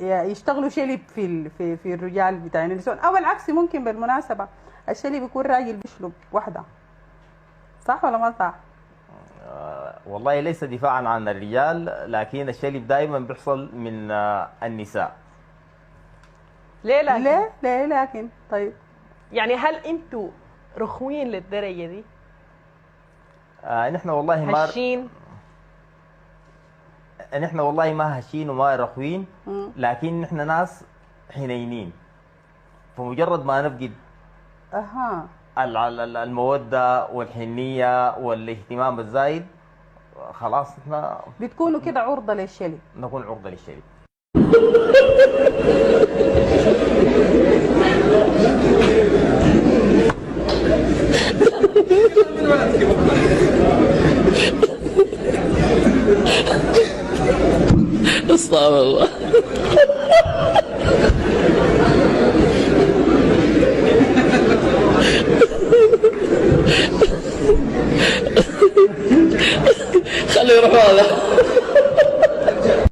يشتغلوا شلب في الرجال بتاع النسوان، او العكس ممكن بالمناسبه الشلب يكون راجل بيشلب واحده. صح ولا ما صح؟ والله ليس دفاعا عن الرجال، لكن الشلب دائما بيحصل من النساء. ليه لكن؟ ليه لكن؟ طيب يعني هل انتوا رخوين للدرجه دي؟ نحن والله ما هشين؟ نحن والله ما هشين وما رخوين، مم. لكن نحن ناس حنينين. فمجرد ما نفقد اها المودة والحنية والاهتمام الزايد، خلاص نحن بتكونوا كده عرضه للشلب. نكون عرضة للشريك. استغفر الله. خليه يروح هذا.